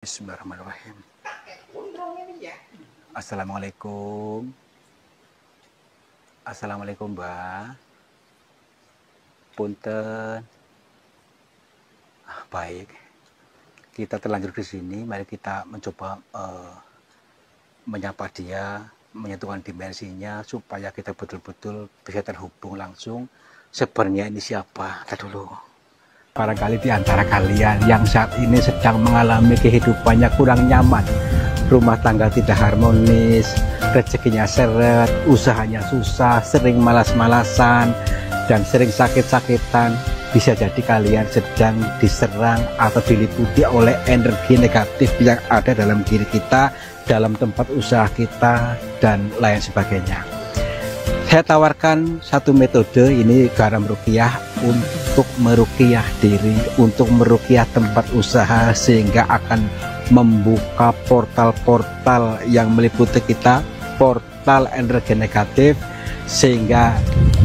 Bismillahirrahmanirrahim. Assalamualaikum. Assalamualaikum, Mbak. Punten. Baik. Kita terlanjur di sini. Mari kita mencoba menyapa dia, menyentuhkan dimensinya supaya kita betul-betul bisa terhubung langsung. Sebenarnya ini siapa? Kita dulu. Barangkali di antara kalian yang saat ini sedang mengalami kehidupannya kurang nyaman, rumah tangga tidak harmonis, rezekinya seret, usahanya susah, sering malas-malasan, dan sering sakit-sakitan. Bisa jadi kalian sedang diserang atau diliputi oleh energi negatif yang ada dalam diri kita, dalam tempat usaha kita, dan lain sebagainya. Saya tawarkan satu metode, ini garam ruqyah, untuk meruqyah diri, untuk meruqyah tempat usaha, sehingga akan membuka portal-portal yang meliputi kita, portal energi negatif, sehingga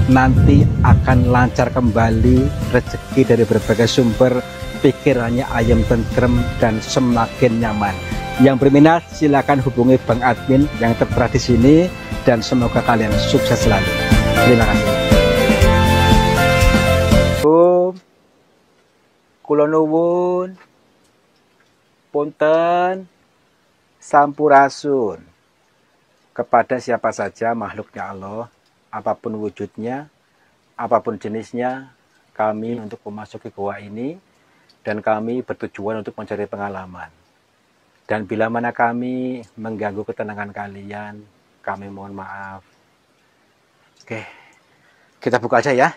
nanti akan lancar kembali rezeki dari berbagai sumber, pikirannya ayam tentrem dan semakin nyaman. Yang berminat silakan hubungi Bang Admin yang tertera di sini, dan semoga kalian sukses selalu. Terima kasih. Kula nuwun, punten, sampurasun kepada siapa saja makhluknya Allah, apapun wujudnya, apapun jenisnya, kami untuk memasuki gua ini, dan kami bertujuan untuk mencari pengalaman. Dan bila mana kami mengganggu ketenangan kalian, kami mohon maaf. Oke, kita buka aja ya.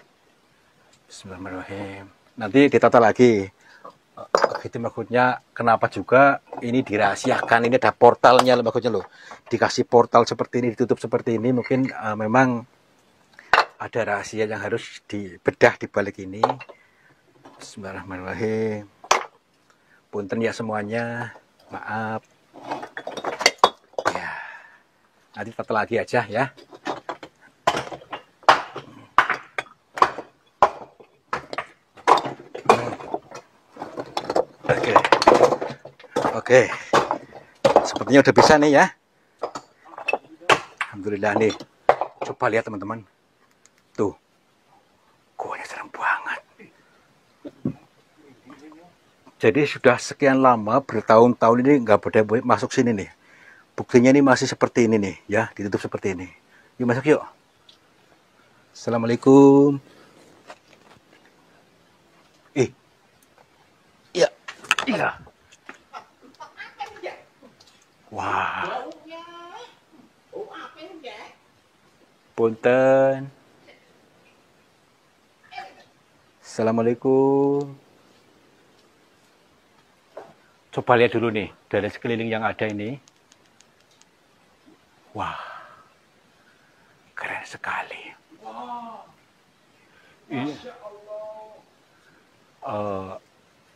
Bismillahirrahmanirrahim. Nanti ditata lagi. Itu maksudnya kenapa juga ini dirahasiakan. Ini ada portalnya loh, maksudnya loh. Dikasih portal seperti ini, ditutup seperti ini. Mungkin memang ada rahasia yang harus dibedah di balik ini. Bismillahirrahmanirrahim. Punten ya semuanya. Maaf. Ya. Nanti tata lagi aja ya. Oke. Sepertinya udah bisa nih ya. Alhamdulillah nih. Coba lihat teman-teman. Tuh. Goanya serem banget. Jadi sudah sekian lama, bertahun-tahun ini nggak boleh masuk sini nih. Buktinya ini masih seperti ini nih, ya, ditutup seperti ini. Yuk masuk yuk. Assalamualaikum. Iya, iya. Wah. Punten. Assalamualaikum. Coba lihat dulu nih, dari sekeliling yang ada ini. Wah, keren sekali. Ini,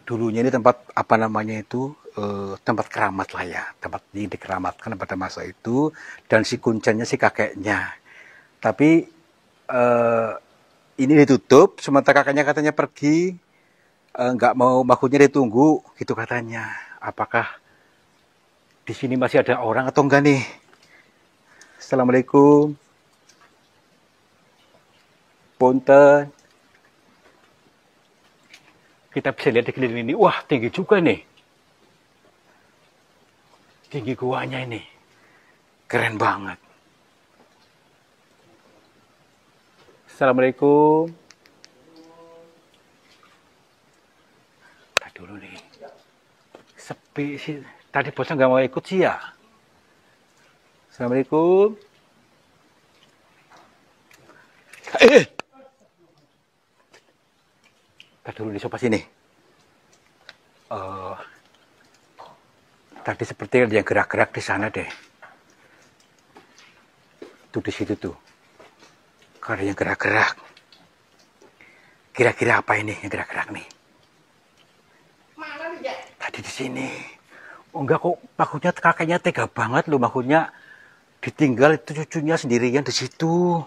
dulunya ini tempat apa namanya itu, tempat keramat lah ya, tempat ini dikeramatkan pada masa itu, dan si kuncenya si kakeknya. Tapi ini ditutup, sementara kakeknya katanya pergi, nggak mau, maksudnya ditunggu, gitu katanya. Apakah di sini masih ada orang atau enggak nih? Assalamualaikum. Punten. Kita bisa lihat di keliling ini. Wah, tinggi juga nih. Tinggi guanya ini. Keren banget. Assalamualaikum. Kita dulu nih. Sepi sih. Tadi bosnya nggak mau ikut sih ya. Assalamualaikum. Kita dulu di sofa sini. Tadi seperti ada yang gerak-gerak di sana deh. Tuh di situ tuh. Ada yang gerak-gerak. Kira-kira apa ini yang gerak-gerak nih? Mana dia? Tadi di sini. Oh enggak kok, maksudnya kakeknya tega banget loh, maksudnya ditinggal itu cucunya sendirian di situ.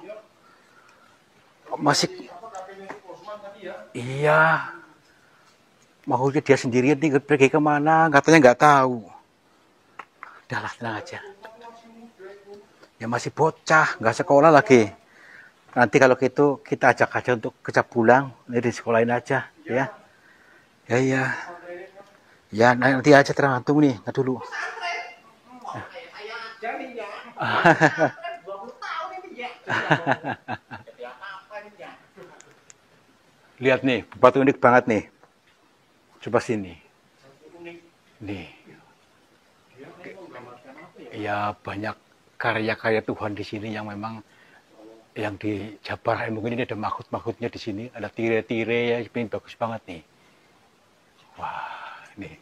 Masih. Iya. Maksudnya dia sendirian nih pergi kemana, katanya nggak tahu. Udahlah, tenang aja. Ya masih bocah, nggak sekolah lagi. Nanti kalau gitu kita ajak aja untuk kecap pulang, ini di sekolahin aja, ya. Ya, ya. Ya, nanti aja tergantung nih, nggak dulu. Lihat nih, batu unik banget nih. Coba sini. Nih. Ya banyak karya-karya Tuhan di sini yang memang yang di Jabar, mungkin ini ada makhluk-makhluknya di sini, ada tire-tire ya, ini bagus banget nih. Wah, ini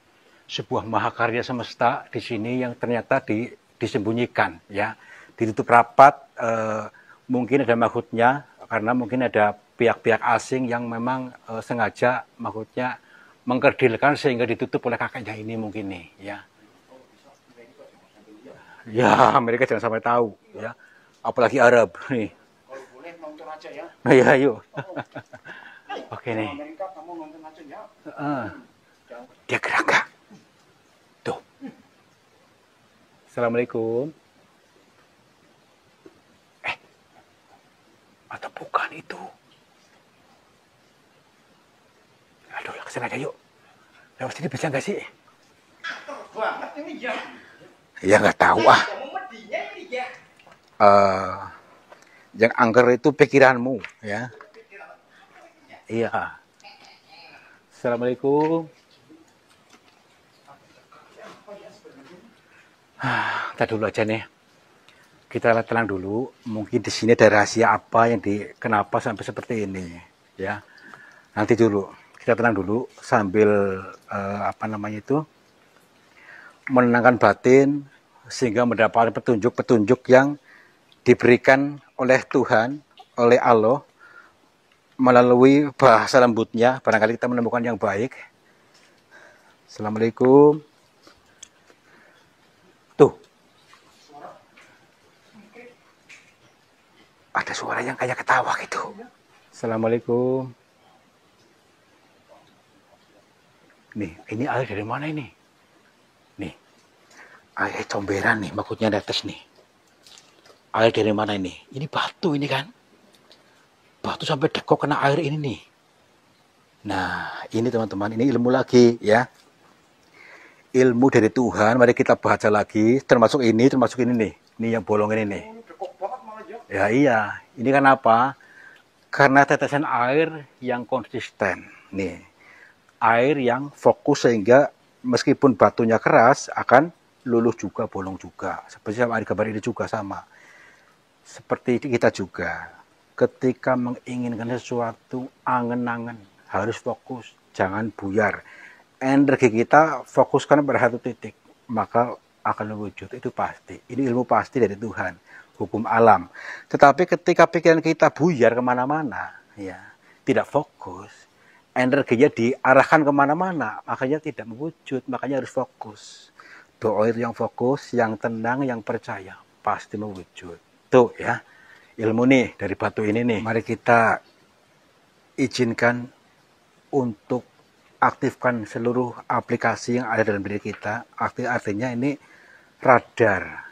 sebuah mahakarya semesta di sini yang ternyata disembunyikan ya, ditutup rapat. Mungkin ada makhluknya karena mungkin ada pihak-pihak asing yang memang sengaja makhluknya mengkerdilkan sehingga ditutup oleh kakeknya ini mungkin nih ya. Ya, Amerika jangan sampai tahu ya. Apalagi Arab nih. Kalau boleh nonton aja ya. Ya, yuk. Oke nih. Amerika kamu nonton aja ya. Dia gerak gak? Tuh. Assalamualaikum. Atau bukan itu? Aduh, kesana aja yuk. Lewat sini bisa nggak sih? Banget ini ya. Ya nggak tahu ah. Yang angker itu pikiranmu ya. Iya. Assalamualaikum. Kita dulu aja nih. Kita tenang dulu. Mungkin di sini ada rahasia apa yang kenapa sampai seperti ini ya. Nanti dulu. Kita tenang dulu sambil menenangkan batin sehingga mendapatkan petunjuk-petunjuk yang diberikan oleh Tuhan, oleh Allah melalui bahasa lembutnya. Barangkali kita menemukan yang baik. Assalamualaikum. Tuh. Ada suara yang kayak ketawa gitu. Assalamualaikum. Nih, ini air dari mana ini? Nih, air comberan nih, maksudnya di atas nih. Air dari mana ini? Ini batu ini kan. Batu sampai dekok kena air ini nih. Nah, ini teman-teman, ini ilmu lagi ya. Ilmu dari Tuhan, mari kita baca lagi. Termasuk ini nih. Ini yang bolong ini nih. Ya iya, ini kan apa? Karena tetesan air yang konsisten. Nih. Air yang fokus sehingga meskipun batunya keras akan luluh juga, bolong juga. Seperti sama air gambar ini juga sama. Seperti kita juga. Ketika menginginkan sesuatu, angen-angen, harus fokus, jangan buyar. Energi kita fokuskan pada satu titik, maka akan wujud, itu pasti. Ini ilmu pasti dari Tuhan, hukum alam. Tetapi ketika pikiran kita buyar kemana-mana, ya tidak fokus, energinya diarahkan kemana-mana, makanya tidak mewujud, makanya harus fokus. Doa itu yang fokus, yang tenang, yang percaya, pasti mewujud. Tuh ya, ilmu nih dari batu ini nih. Mari kita izinkan untuk aktifkan seluruh aplikasi yang ada dalam diri kita. Artinya ini radar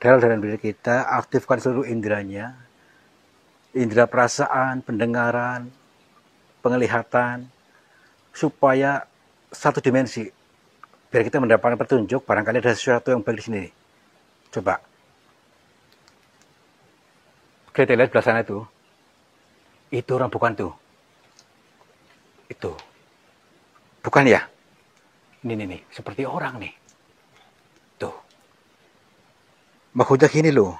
dalam diri kita, aktifkan seluruh inderanya. Indera perasaan, pendengaran, penglihatan, supaya satu dimensi, biar kita mendapatkan petunjuk. Barangkali ada sesuatu yang baik di sini. Coba kita lihat belah sana itu orang bukan tuh, itu bukan ya, ini seperti orang nih, tuh maksudnya gini loh,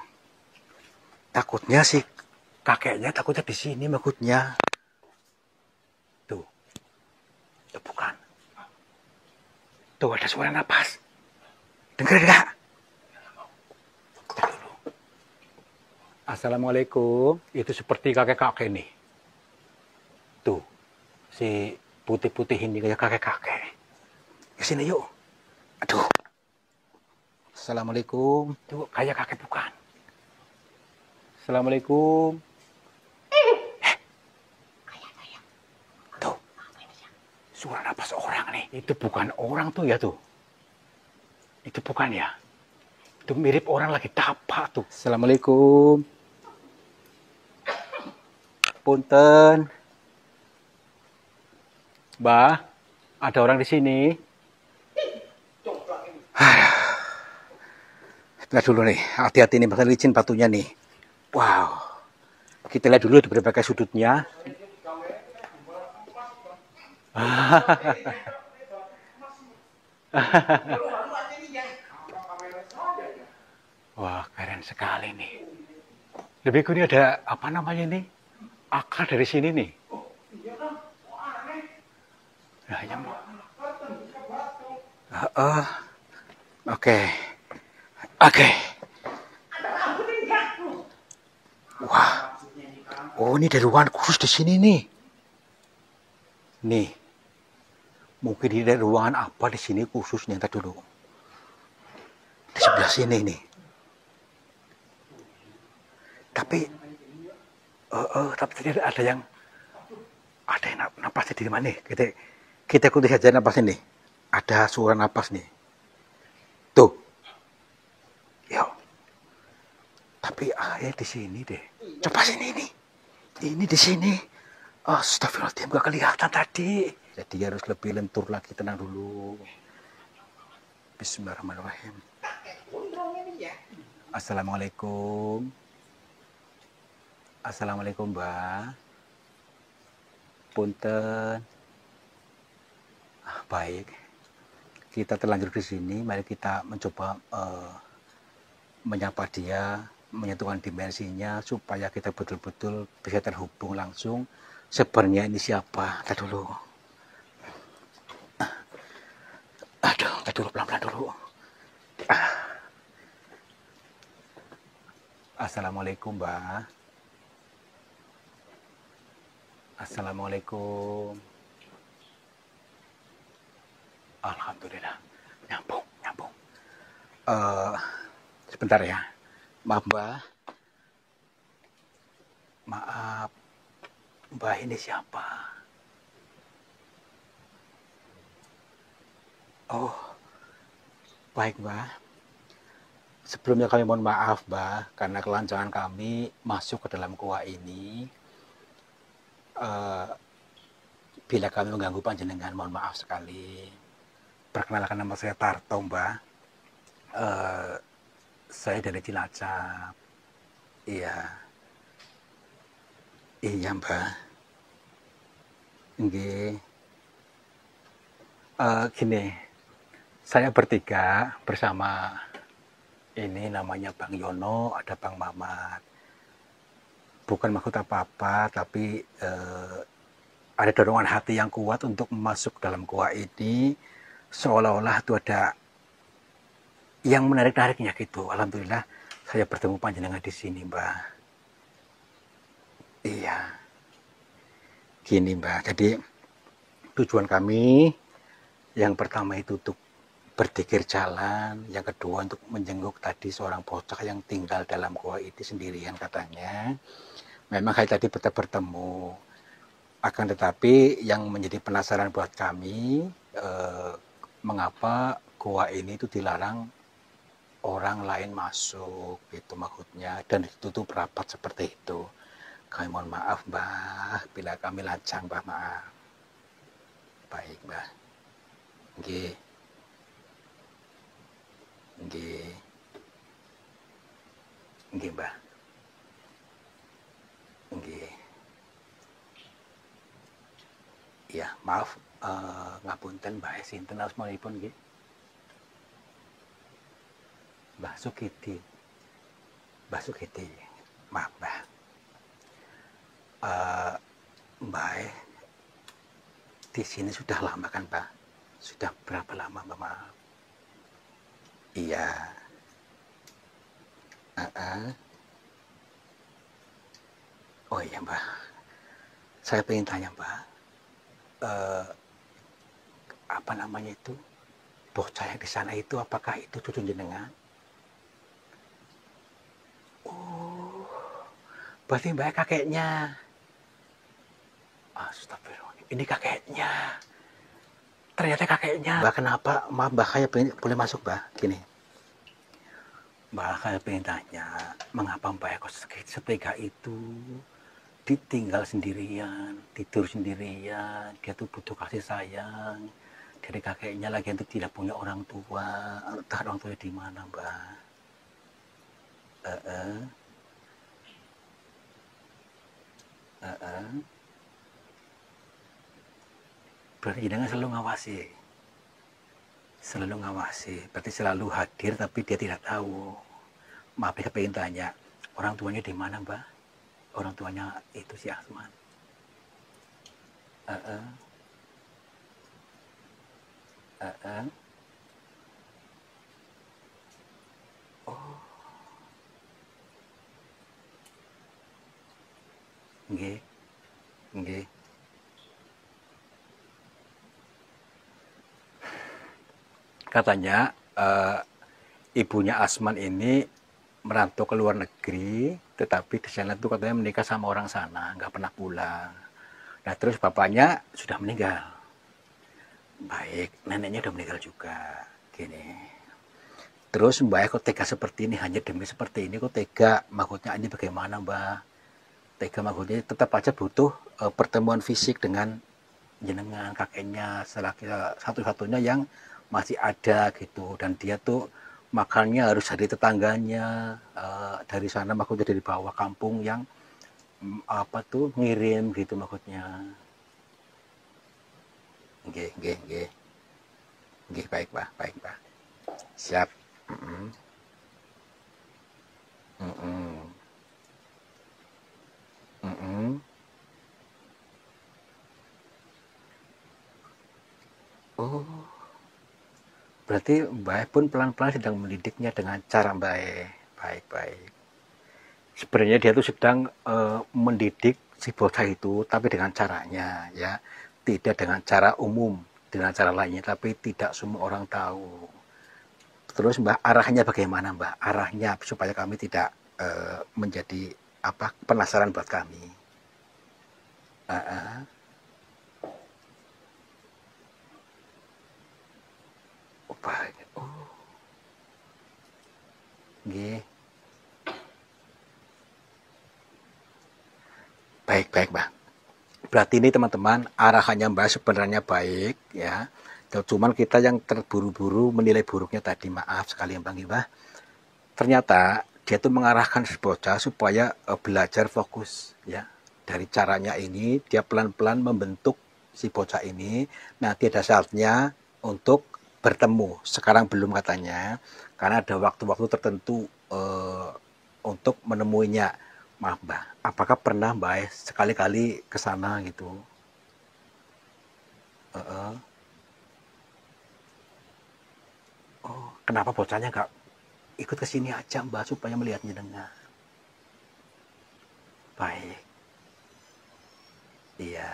takutnya sih kakeknya takutnya di sini maksudnya. Tuh bukan. Tuh ada suara napas. Dengar enggak? Assalamualaikum. Itu seperti kakek-kakek nih. Tuh. Si putih-putih ini kayak kakek-kakek. Kesini yuk. Aduh. Assalamualaikum. Tuh kayak kakek bukan. Assalamualaikum. suara napas orang nih. Itu bukan orang tuh ya tuh. Itu bukan ya. Itu mirip orang lagi tapak tuh. Assalamualaikum. Punten. Mbah, ada orang di sini. Lihat dulu nih, hati-hati nih, masalah licin batunya nih. Wow. Kita lihat dulu di berbagai sudutnya. Wah, keren sekali nih. Lebih ini ada apa namanya nih? Akar dari sini nih. Nah, ya, oke. Oke. Wah. Oh, ini ada ruangan khusus di sini nih. Nih. Mungkin ini ada ruangan apa di sini khususnya, entar dulu. Di sebelah sini nih. Tapi tadi ada yang napas di mana nih? Kita ikuti saja napas ini. Ada suara napas nih. Tuh. Yo. Tapi di sini deh. Coba sini ini. Ini di sini. Astagfirullahaladzim, gak kelihatan tadi. Jadi harus lebih lentur lagi, tenang dulu. Bismillahirrahmanirrahim. Assalamualaikum. Assalamualaikum, Mbak. Punten. Baik. Kita terlanjur di sini, mari kita mencoba menyapa dia, menyentuhkan dimensinya supaya kita betul-betul bisa terhubung langsung. Sebenarnya ini siapa? Kita dulu. Aduh, kita dulu pelan-pelan dulu. Assalamualaikum, Mbak. Assalamualaikum. Alhamdulillah. Nyambung. Sebentar ya. Maaf, Mbak. Maaf. Mbak ini siapa? Oh, baik, Mbak. Sebelumnya kami mohon maaf, Mbak, karena kelancaran kami masuk ke dalam gua ini. Bila kami mengganggu panjenengan, mohon maaf sekali. Perkenalkan, nama saya Tarto, Mbak. Saya dari Cilacap. Iya, Mbak. Nggih. Gini, saya bertiga bersama ini namanya Bang Yono, ada Bang Mamat. Bukan maksud apa-apa, tapi ada dorongan hati yang kuat untuk masuk dalam gua ini, seolah-olah itu ada yang menarik-nariknya gitu. Alhamdulillah saya bertemu panjenengan di sini, Mbak. Iya. Gini, Mbak. Jadi tujuan kami yang pertama itu untuk berpikir jalan, yang kedua untuk menjenguk tadi seorang bocah yang tinggal dalam gua itu sendirian katanya. Memang hari tadi kita bertemu, akan tetapi yang menjadi penasaran buat kami, mengapa gua ini itu dilarang orang lain masuk, itu maksudnya, dan ditutup rapat seperti itu. Kami mohon maaf, Mbah, bila kami lancang, Mbah, maaf. Baik, Mbah. Nggih. Nggih, Mbah. Nggih. Iya, maaf, ngapunten, Mbah, sinten asmanipun nggih? Mbah Sukiti. Mbah Sukiti. Maaf, Mbah. Mbah, di sini sudah lama kan, Mbah? Sudah berapa lama, Mbah? Maaf. Iya. Oh iya, Mbah. Saya pengen tanya, Mbah. Apa namanya itu? Bocah yang di sana itu apakah itu cucu jenengan? Oh, berarti Mbak kakeknya. Astagfirullah. Ini kakeknya. ternyata kakeknya. Mbak kenapa? Mbak kayak boleh masuk Mbak? Gini. Mbak kayak pengen tanya, mengapa Mbak Eko setega itu ditinggal sendirian, tidur sendirian, dia tuh butuh kasih sayang dari kakeknya lagi itu tidak punya orang tua, entah orang tuanya di mana Mbak. Eh, eh, eh, eh. Berarti jangan selalu ngawasi, berarti selalu hadir tapi dia tidak tahu. Maaf saya pengen tanya, orang tuanya di mana Mbak? Orang tuanya itu si Asman. Eh, eh, eh, eh. Oh, nggih, nggih. Katanya ibunya Asman ini merantau ke luar negeri, tetapi di sana tuh katanya menikah sama orang sana, nggak pernah pulang. Nah terus bapaknya sudah meninggal. Baik, neneknya udah meninggal juga. Gini. Terus Mbak Eko tega seperti ini, hanya demi seperti ini kok tega. Maksudnya ini bagaimana Mbak? Tega maksudnya tetap aja butuh pertemuan fisik dengan jenengan kakeknya, satu-satunya yang masih ada gitu. Dan dia tuh makannya harus dari tetangganya, dari sana maksudnya dari bawah kampung yang apa tuh ngirim gitu maksudnya. Nggih, nggih, nggih. Nggih, baik, Pak, baik, Pak. Siap. Mm-mm. Mm-mm. Mm-mm. Oh, berarti Mbak pun pelan-pelan sedang mendidiknya dengan cara baik, baik, baik. Sebenarnya dia tuh sedang mendidik si bocah itu, tapi dengan caranya, ya, tidak dengan cara umum, dengan cara lainnya, tapi tidak semua orang tahu. Terus Mbak arahnya bagaimana Mbak? Arahnya supaya kami tidak menjadi apa penasaran buat kami. Uh, uh, oh, baik. Oh, nggih. Baik, baik, Mbak. Berarti ini teman-teman arahannya Mbak sebenarnya baik ya. Cuman kita yang terburu-buru menilai buruknya tadi, maaf sekali Mbak Mbak. Ternyata dia tuh mengarahkan si bocah supaya belajar fokus ya. Dari caranya ini dia pelan-pelan membentuk si bocah ini. Nanti ada saatnya untuk bertemu. Sekarang belum katanya, karena ada waktu-waktu tertentu untuk menemuinya. Maaf Mbak, apakah pernah Mbak sekali-kali ke sana gitu? Uh, oh, kenapa bocahnya nggak ikut ke sini aja Mbak supaya melihatnya dengan baik? Iya,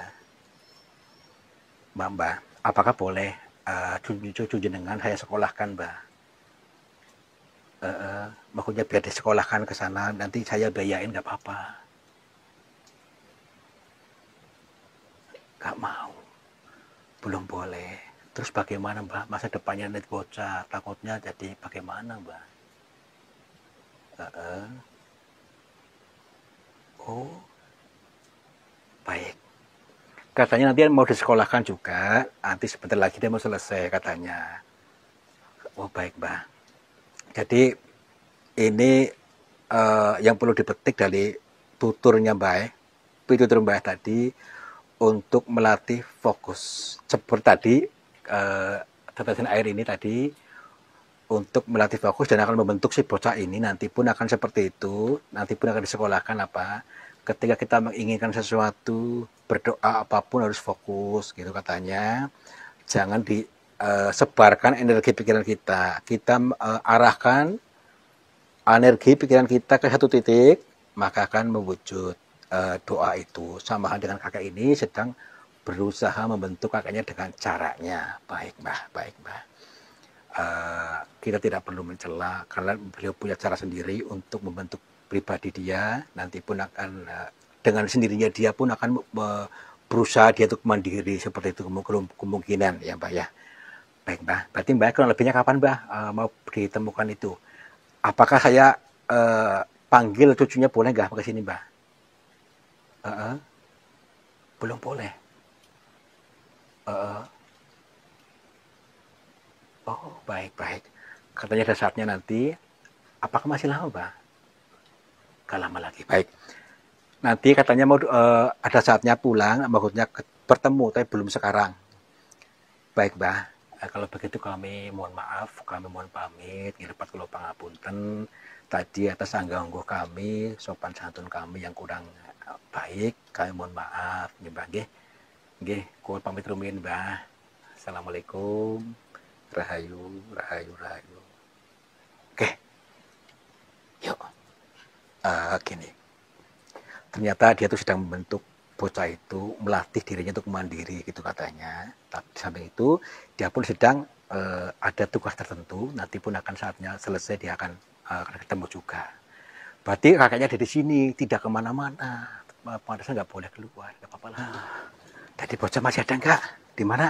Mbak, apakah boleh cucu jenengan saya sekolahkan Mbak? Maksudnya biar disekolahkan ke sana, nanti saya bayain nggak apa-apa. Nggak mau, belum boleh. Terus bagaimana Mbak? Masa depannya net bocah, takutnya jadi bagaimana Mbak? Oh, baik. Katanya nanti mau disekolahkan juga, nanti sebentar lagi dia mau selesai katanya. Oh baik Mbak. Jadi ini yang perlu dipetik dari tuturnya Mbak, tutur Mbak tadi untuk melatih fokus. Seperti tadi tetesan air ini tadi untuk melatih fokus dan akan membentuk si bocah ini nanti pun akan seperti itu, nanti pun akan disekolahkan apa. Ketika kita menginginkan sesuatu, berdoa apapun harus fokus gitu katanya. Jangan disebarkan energi pikiran kita. Kita arahkan energi pikiran kita ke satu titik, maka akan mewujud doa itu. Sama dengan kakak ini sedang berusaha membentuk kakaknya dengan caranya. Baik Mbah, baik Mbah. Kita tidak perlu mencela karena beliau punya cara sendiri untuk membentuk pribadi dia. Nanti pun akan dengan sendirinya dia pun akan berusaha dia untuk mandiri seperti itu kemungkinan ya Mbak ya. Baik Mbak, berarti Mbak kurang lebihnya kapan Mbak mau ditemukan itu? Apakah saya panggil cucunya boleh nggak ke sini Mbak? Belum boleh. Oh baik. Katanya ada saatnya nanti. Apakah masih lama Mbak? Gak lama lagi. Baik. Nanti katanya mau ada saatnya pulang, maksudnya bertemu, tapi belum sekarang. Baik Mbak. Kalau begitu kami mohon maaf, kami mohon pamit, ngirepat kula pangapunten. Tadi atas angganggu kami, sopan santun kami yang kurang baik, kami mohon maaf, nggih Mbak nggih. Nggih, kula pamit rumiyin Mbak. Assalamualaikum. Rahayu. Oke, yuk. Gini. Ternyata dia tuh sedang membentuk bocah itu, melatih dirinya untuk mandiri gitu katanya. Tapi di samping itu dia pun sedang ada tugas tertentu, nanti pun akan saatnya selesai dia akan ketemu juga. Berarti kakaknya ada di sini, tidak kemana-mana. Pantasnya nggak boleh keluar, nggak apa-apa lah. Tadi bocah masih ada nggak? Di mana?